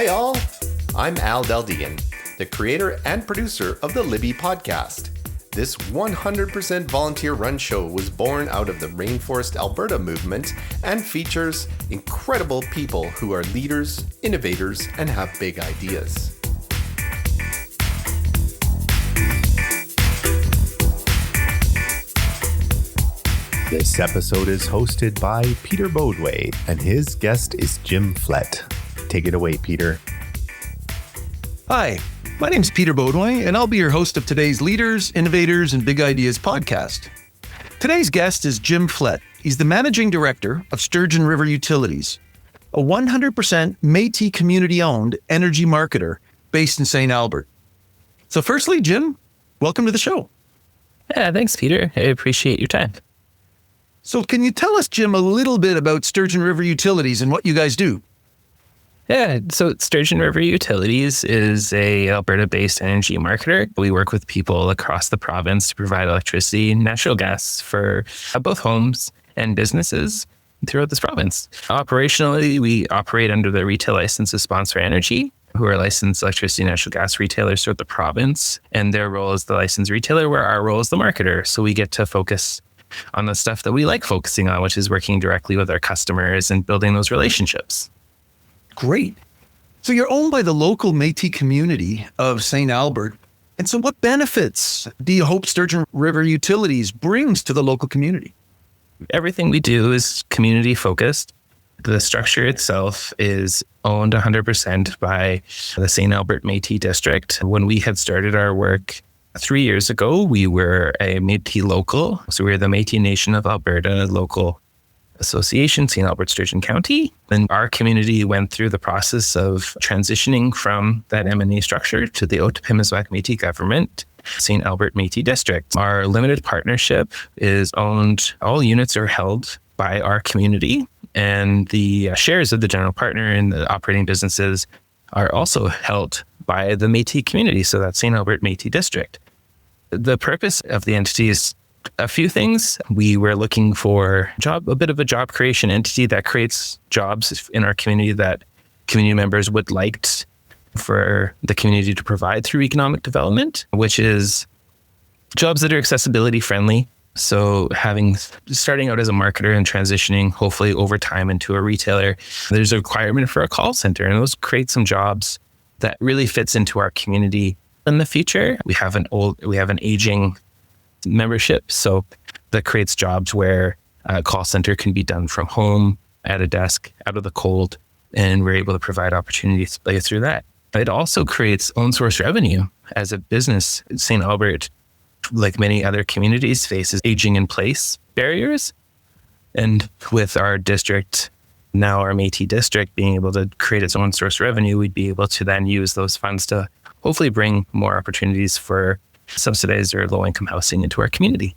Hi all, I'm Al Deldegan, the creator and producer of the Libby podcast. This 100% volunteer-run show was born out of the Rainforest Alberta movement and features incredible people who are leaders, innovators, and have big ideas. This episode is hosted by Peter Bodway, and his guest is Jim Flett. Take it away, Peter. Hi, my name's Peter Bodway, and I'll be your host of today's Leaders, Innovators and Big Ideas podcast. Today's guest is Jim Flett. He's the Managing Director of Sturgeon River Utilities, a 100% Métis community-owned energy marketer based in St. Albert. So firstly, Jim, welcome to the show. Yeah, thanks, Peter. I appreciate your time. So can you tell us, Jim, a little bit about Sturgeon River Utilities and what you guys do? Yeah, so Sturgeon River Utilities is a Alberta-based energy marketer. We work with people across the province to provide electricity and natural gas for both homes and businesses throughout this province. Operationally, we operate under the retail license of Sponsor Energy, who are licensed electricity and natural gas retailers throughout the province. And their role is the licensed retailer, where our role is the marketer. So we get to focus on the stuff that we like focusing on, which is working directly with our customers and building those relationships. Great. So you're owned by the local Métis community of St. Albert. And so what benefits do you hope Sturgeon River Utilities brings to the local community? Everything we do is community focused. The structure itself is owned 100% by the St. Albert Métis district. When we had started our work 3 years ago, we were a Métis local. So we were the Métis Nation of Alberta local association, St. Albert Sturgeon County. Then our community went through the process of transitioning from that M&A structure to the Otipemisiwak Métis government, St. Albert Métis district. Our limited partnership is owned, all units are held by our community, and the shares of the general partner and the operating businesses are also held by the Métis community. So that's St. Albert Métis district. The purpose of the entity is a few things. We were looking for a bit of a job creation entity that creates jobs in our community that community members would like for the community to provide through economic development, which is jobs that are accessibility friendly. So starting out as a marketer and transitioning hopefully over time into a retailer, there's a requirement for a call center, and those create some jobs that really fits into our community in the future. We have an aging membership, so that creates jobs where a call center can be done from home, at a desk, out of the cold, and we're able to provide opportunities through that. It also creates own source revenue. As a business, St. Albert, like many other communities, faces aging in place barriers. And with our district, now our Métis district, being able to create its own source revenue, we'd be able to then use those funds to hopefully bring more opportunities for subsidized or low-income housing into our community.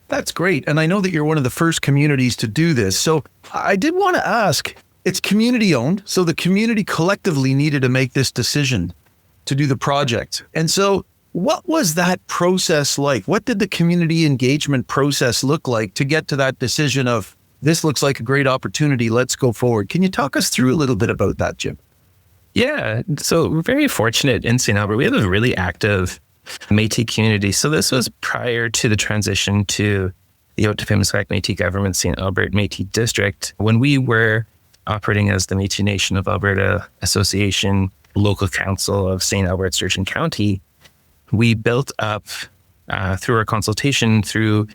That's great. And I know that you're one of the first communities to do this. So I did want to ask, it's community owned. So the community collectively needed to make this decision to do the project. And so what was that process like? What did the community engagement process look like to get to that decision of, this looks like a great opportunity, let's go forward? Can you talk us through a little bit about that, Jim? Yeah. So we're very fortunate in St. Albert. We have a really active Métis community. So this was prior to the transition to the Otipemisiwak Métis government, St. Albert Métis district. When we were operating as the Métis Nation of Alberta Association, local council of St. Albert Sturgeon County, we built up through our consultation, through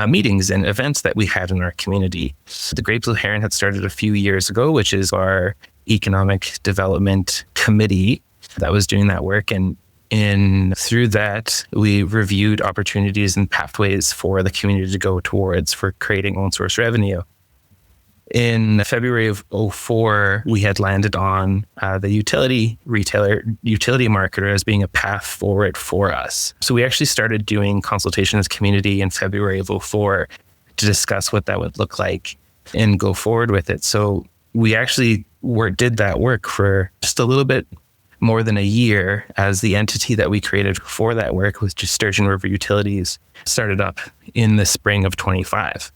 meetings and events that we had in our community. The Great Blue Heron had started a few years ago, which is our economic development committee that was doing that work. And through that, we reviewed opportunities and pathways for the community to go towards for creating own source revenue. In February of 2004, we had landed on the utility marketer as being a path forward for us. So we actually started doing consultation as community in February of 2004 to discuss what that would look like and go forward with it. So we actually did that work for just a little bit more than a year, as the entity that we created for that work was just Sturgeon River Utilities, started up in the spring of 25.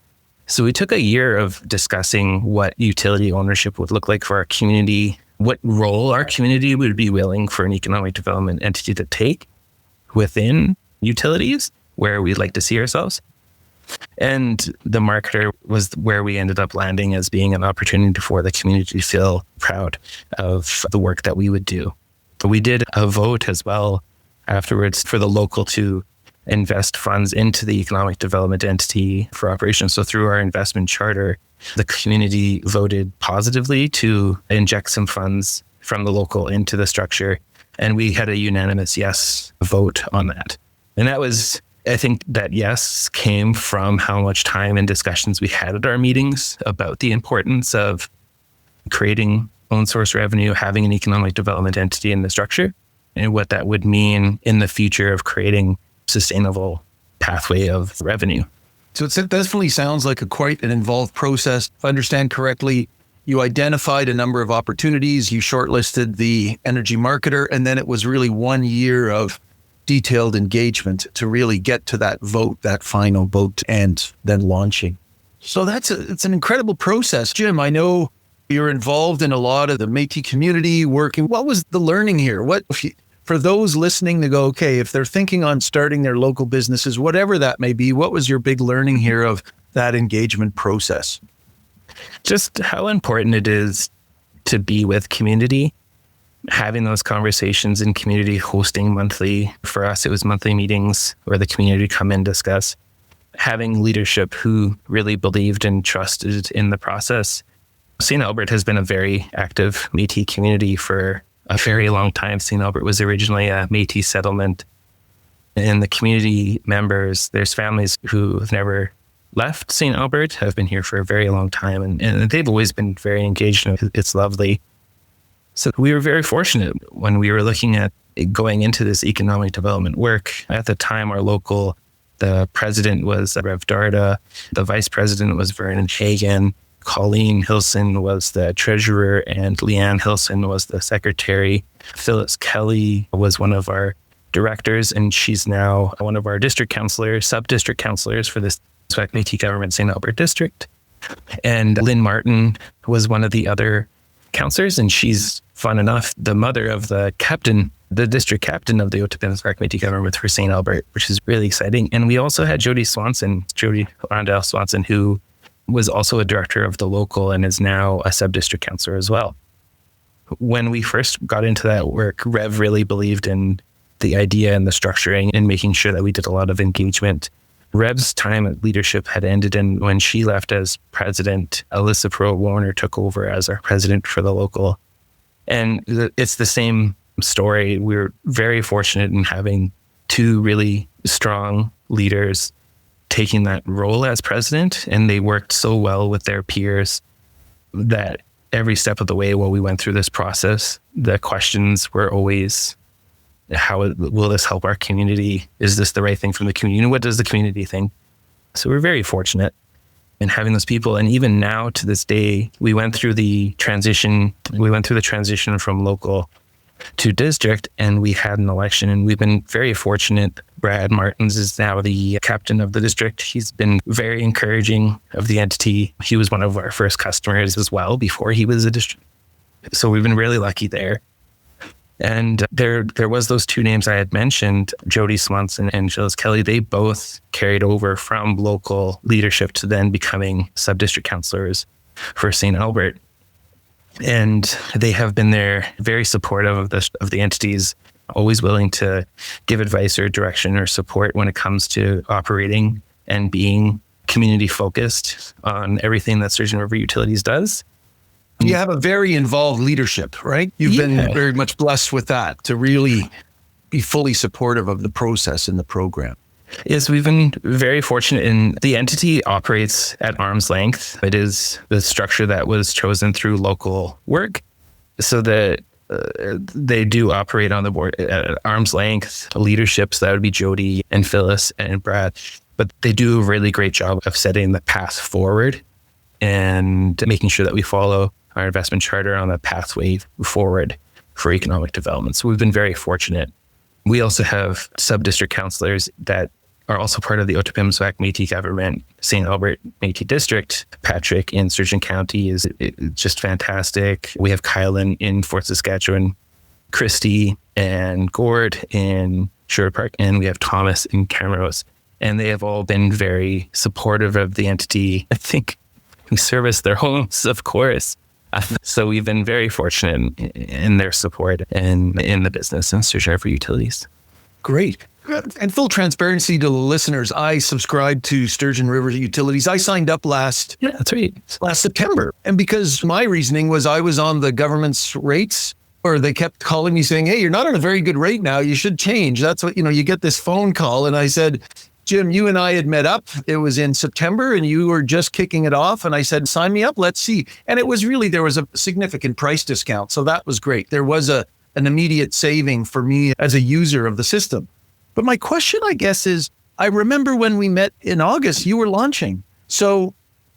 So we took a year of discussing what utility ownership would look like for our community, what role our community would be willing for an economic development entity to take within utilities, where we'd like to see ourselves. And the marketer was where we ended up landing as being an opportunity for the community to feel proud of the work that we would do. But we did a vote as well afterwards for the local to invest funds into the economic development entity for operations. So through our investment charter, the community voted positively to inject some funds from the local into the structure. And we had a unanimous yes vote on that. And that was, I think that yes came from how much time and discussions we had at our meetings about the importance of creating own source revenue, having an economic development entity in the structure, and what that would mean in the future of creating sustainable pathway of revenue. So it definitely sounds like quite an involved process. If I understand correctly, you identified a number of opportunities, you shortlisted the energy marketer, and then it was really 1 year of detailed engagement to really get to that vote, that final vote, and then launching. So it's an incredible process. Jim, I know you're involved in a lot of the Métis community working. What was the learning here? For those listening to go, okay, if they're thinking on starting their local businesses, whatever that may be, what was your big learning here of that engagement process? Just how important it is to be with community, having those conversations in community, hosting monthly. For us, it was monthly meetings where the community come in, discuss, having leadership who really believed and trusted in the process. St. Albert has been a very active Métis community for a very long time. St. Albert was originally a Métis settlement. And the community members, there's families who have never left St. Albert, have been here for a very long time. And they've always been very engaged. It's lovely. So we were very fortunate when we were looking at going into this economic development work. At the time, the president was Rev Darda, the vice president was Vernon Hagan, Colleen Hilson was the treasurer, and Leanne Hilson was the secretary. Phyllis Kelly was one of our directors, and she's now one of our district counselors, sub-district counselors for this Métis Government St. Albert District. And Lynn Martin was one of the other counselors, and she's, fun enough, the mother of the captain, the district captain of the Ottawa Métis Government for St. Albert, which is really exciting. And we also had Jody Rondell Swanson, who was also a director of the local and is now a sub-district counselor as well. When we first got into that work, Rev really believed in the idea and the structuring and making sure that we did a lot of engagement. Rev's time at leadership had ended, and when she left as president, Alyssa Perot-Warner took over as our president for the local. And it's the same story. We're very fortunate in having two really strong leaders taking that role as president, and they worked so well with their peers that every step of the way while we went through this process, the questions were always, how will this help our community? Is this the right thing from the community? What does the community think? So we're very fortunate in having those people. And even now to this day, we went through the transition from local to district, and we had an election, and we've been very fortunate. Brad Martins is now the captain of the district. He's been very encouraging of the entity. He was one of our first customers as well before he was a district. So we've been really lucky there. And there was those two names I had mentioned, Jody Swanson and Phyllis Kelly. They both carried over from local leadership to then becoming sub-district counselors for St. Albert. And they have been there, very supportive of the entities, always willing to give advice or direction or support when it comes to operating and being community focused on everything that Sturgeon River Utilities does. You have a very involved leadership, right? You've been very much blessed with that to really be fully supportive of the process and the program. Yes, we've been very fortunate in the entity operates at arm's length. It is the structure that was chosen through local work, so that they do operate on the board at arm's length. Leadership, so that would be Jody and Phyllis and Brad, but they do a really great job of setting the path forward and making sure that we follow our investment charter on the pathway forward for economic development. So we've been very fortunate. We also have sub-district counselors that are also part of the Ottawa Métis government, St. Albert Métis District. Patrick in Sturgeon County is just fantastic. We have Kyle in Fort Saskatchewan, Christy and Gord in Sherwood Park, and we have Thomas in Camrose. And they have all been very supportive of the entity. I think we service their homes, of course. So we've been very fortunate in their support and in the business and Sturgeon River Utilities. Great. And full transparency to the listeners, I subscribe to Sturgeon River Utilities. I signed up last September. And because my reasoning was I was on the government's rates, or they kept calling me saying, hey, you're not on a very good rate now. You should change. That's what, you get this phone call. And I said, Jim, you and I had met up. It was in September and you were just kicking it off. And I said, sign me up. Let's see. And it was really, there was a significant price discount. So that was great. There was an immediate saving for me as a user of the system. But my question, I guess, is I remember when we met in August, you were launching. So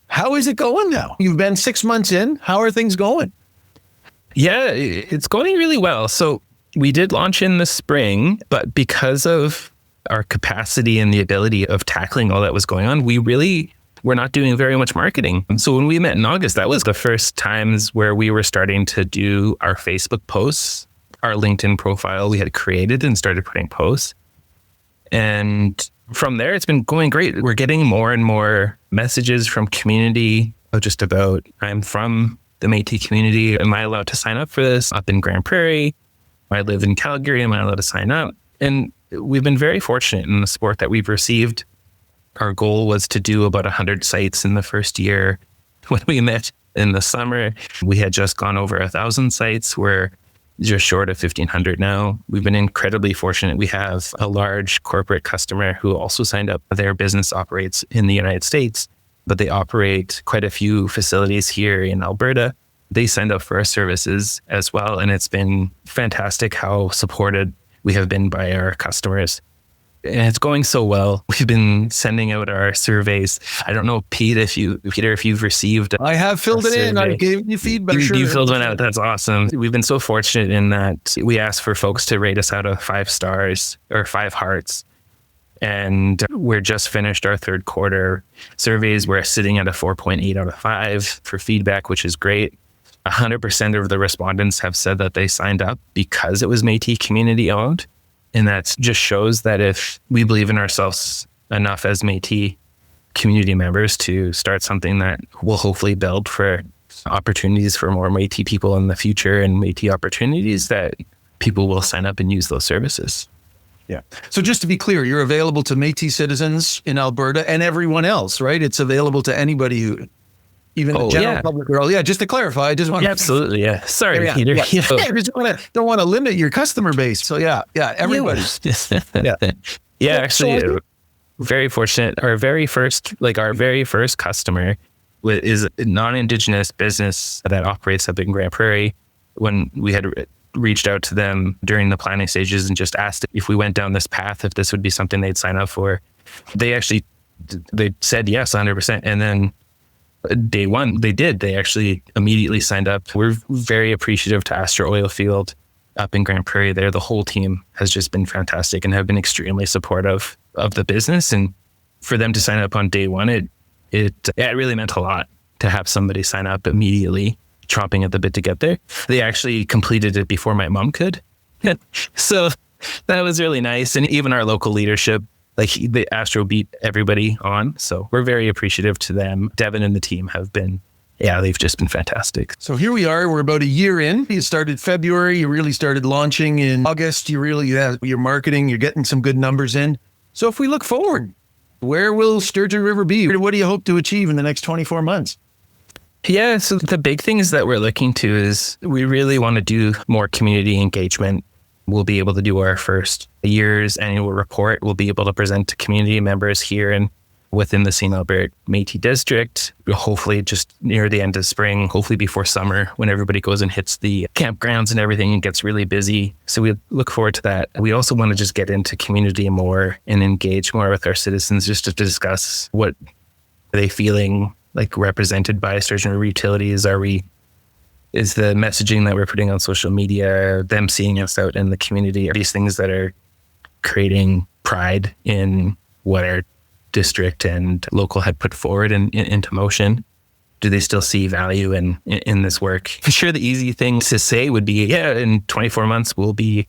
how is it going now? You've been 6 months in. How are things going? Yeah, it's going really well. So we did launch in the spring, but because of our capacity and the ability of tackling all that was going on, we really were not doing very much marketing. And so when we met in August, that was the first times where we were starting to do our Facebook posts, our LinkedIn profile we had created and started putting posts. And from there, it's been going great. We're getting more and more messages from community just about, I'm from the Métis community. Am I allowed to sign up for this up in Grand Prairie? I live in Calgary. Am I allowed to sign up? And we've been very fortunate in the support that we've received. Our goal was to do about 100 sites in the first year. When we met in the summer, we had just gone over 1,000 sites. We're just short of 1,500 now. We've been incredibly fortunate. We have a large corporate customer who also signed up. Their business operates in the United States, but they operate quite a few facilities here in Alberta. They signed up for our services as well. And it's been fantastic how supported we have been by our customers. And it's going so well. We've been sending out our surveys. I don't know, Peter, if you've received. I have filled it in. I gave you feedback. You filled one out. That's awesome. We've been so fortunate in that we asked for folks to rate us out of 5 stars or 5 hearts. And we're just finished our third quarter surveys. We're sitting at a 4.8 out of 5 for feedback, which is great. 100% of the respondents have said that they signed up because it was Métis community owned. And that just shows that if we believe in ourselves enough as Métis community members to start something that will hopefully build for opportunities for more Métis people in the future and Métis opportunities, that people will sign up and use those services. Yeah. So just to be clear, you're available to Métis citizens in Alberta and everyone else, right? It's available to anybody who, even the general public. Yeah, just to clarify, I just want to... Absolutely, yeah. Sorry, Peter. Yeah. I just don't want to limit your customer base. So yeah, everybody. Yeah, actually, very fortunate. Our very first customer is a non-Indigenous business that operates up in Grand Prairie. When we had reached out to them during the planning stages and just asked if we went down this path, if this would be something they'd sign up for, they said yes, 100%. And then day one, they did. They actually immediately signed up. We're very appreciative to Astra Oilfield up in Grand Prairie there. The whole team has just been fantastic and have been extremely supportive of the business. And for them to sign up on day one, it really meant a lot to have somebody sign up immediately, chomping at the bit to get there. They actually completed it before my mom could. So that was really nice. And even our local leadership, the Astro beat everybody on. So we're very appreciative to them. Devin and the team have been, they've just been fantastic. So here we are. We're about a year in. You started February. You really started launching in August. You're marketing. You're getting some good numbers in. So if we look forward, where will Sturgeon River be? What do you hope to achieve in the next 24 months? Yeah, so the big things that we're looking to is we really want to do more community engagement. We'll be able to do our first year's annual report. We'll be able to present to community members here and within the St. Albert Métis District, hopefully just near the end of spring, hopefully before summer, when everybody goes and hits the campgrounds and everything and gets really busy. So we look forward to that. We also want to just get into community more and engage more with our citizens just to discuss what are they feeling like represented by Sturgeon River Utilities. Is the messaging that we're putting on social media, them seeing us out in the community, are these things that are creating pride in what our district and local had put forward into motion. Do they still see value in this work? Sure, the easy thing to say would be, yeah, in 24 months, we'll be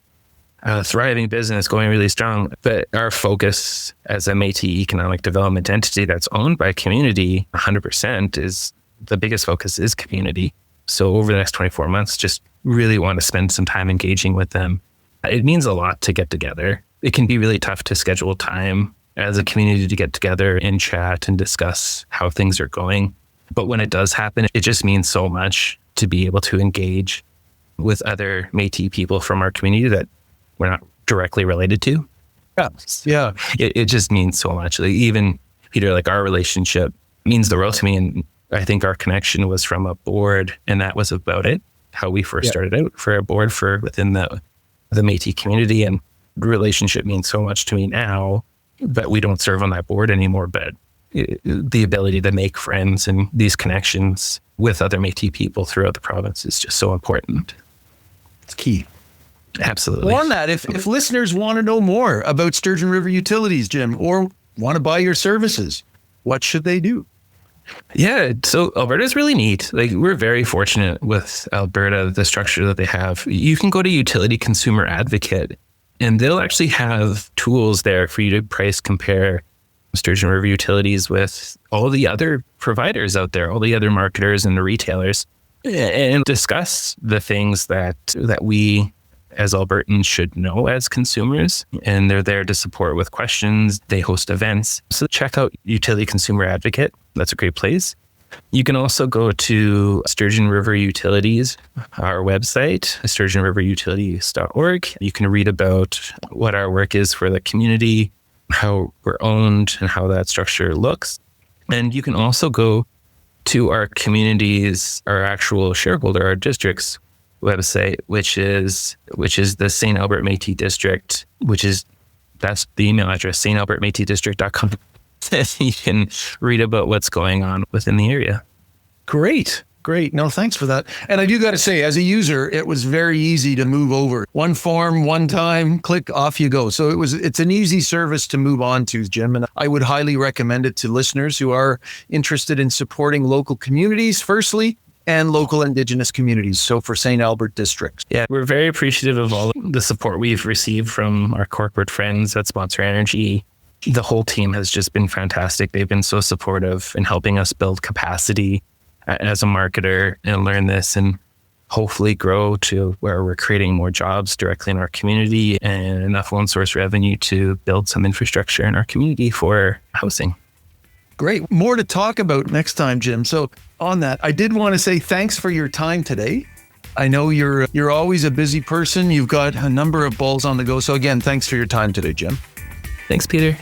a thriving business going really strong. But our focus as a Métis economic development entity that's owned by community 100% is the biggest focus is community. So over the next 24 months, just really want to spend some time engaging with them. It means a lot to get together. It can be really tough to schedule time as a community to get together and chat and discuss how things are going. But when it does happen, it just means so much to be able to engage with other Métis people from our community that we're not directly related to. Yeah. It just means so much. Like even Peter, like our relationship means the world to me. And I think our connection was from a board, and that was about it. How we first started out for a board for within the Métis community, and the relationship means so much to me now. But we don't serve on that board anymore. But the ability to make friends and these connections with other Métis people throughout the province is just so important. It's key. Absolutely. On that, if listeners want to know more about Sturgeon River Utilities, Jim, or want to buy your services, what should they do? Yeah, so Alberta is really neat. Like we're very fortunate with Alberta, the structure that they have. You can go to Utility Consumer Advocate, and they'll actually have tools there for you to price compare Sturgeon River Utilities with all the other providers out there, all the other marketers and the retailers, and discuss the things that we as Albertans should know as consumers. And they're there to support with questions. They host events. So check out Utility Consumer Advocate. That's a great place. You can also go to Sturgeon River Utilities, our website, sturgeonriverutilities.org. You can read about what our work is for the community, how we're owned, and how that structure looks. And you can also go to our communities, our actual shareholder, our district's website, which is the St. Albert Métis District, that's the email address, stalbertmétisdistrict.com. You can read about what's going on within the area. Great. No, thanks for that. And I do got to say, as a user, it was very easy to move over. One form, one time, click, off you go. So it's an easy service to move on to, Jim. And I would highly recommend it to listeners who are interested in supporting local communities, firstly, and local Indigenous communities. So for St. Albert District. Yeah, we're very appreciative of all the support we've received from our corporate friends at Sponsor Energy. The whole team has just been fantastic. They've been so supportive in helping us build capacity as a marketer and learn this and hopefully grow to where we're creating more jobs directly in our community and enough loan source revenue to build some infrastructure in our community for housing. Great. More to talk about next time, Jim. So on that, I did want to say thanks for your time today. I know you're always a busy person. You've got a number of balls on the go. So again, thanks for your time today, Jim. Thanks, Peter.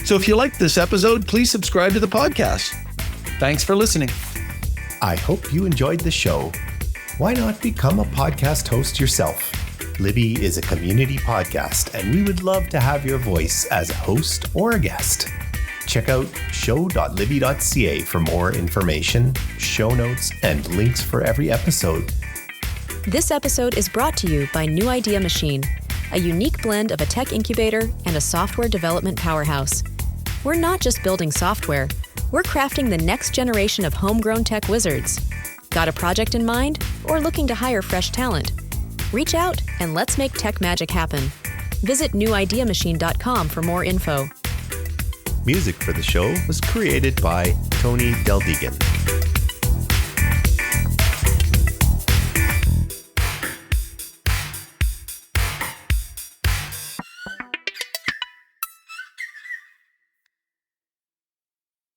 So if you liked this episode, please subscribe to the podcast. Thanks for listening. I hope you enjoyed the show. Why not become a podcast host yourself? Libby is a community podcast, and we would love to have your voice as a host or a guest. Check out show.libby.ca for more information, show notes, and links for every episode. This episode is brought to you by New Idea Machine, a unique blend of a tech incubator and a software development powerhouse. We're not just building software, we're crafting the next generation of homegrown tech wizards. Got a project in mind or looking to hire fresh talent? Reach out and let's make tech magic happen. Visit newideamachine.com for more info. Music for the show was created by Tony Del Deegan.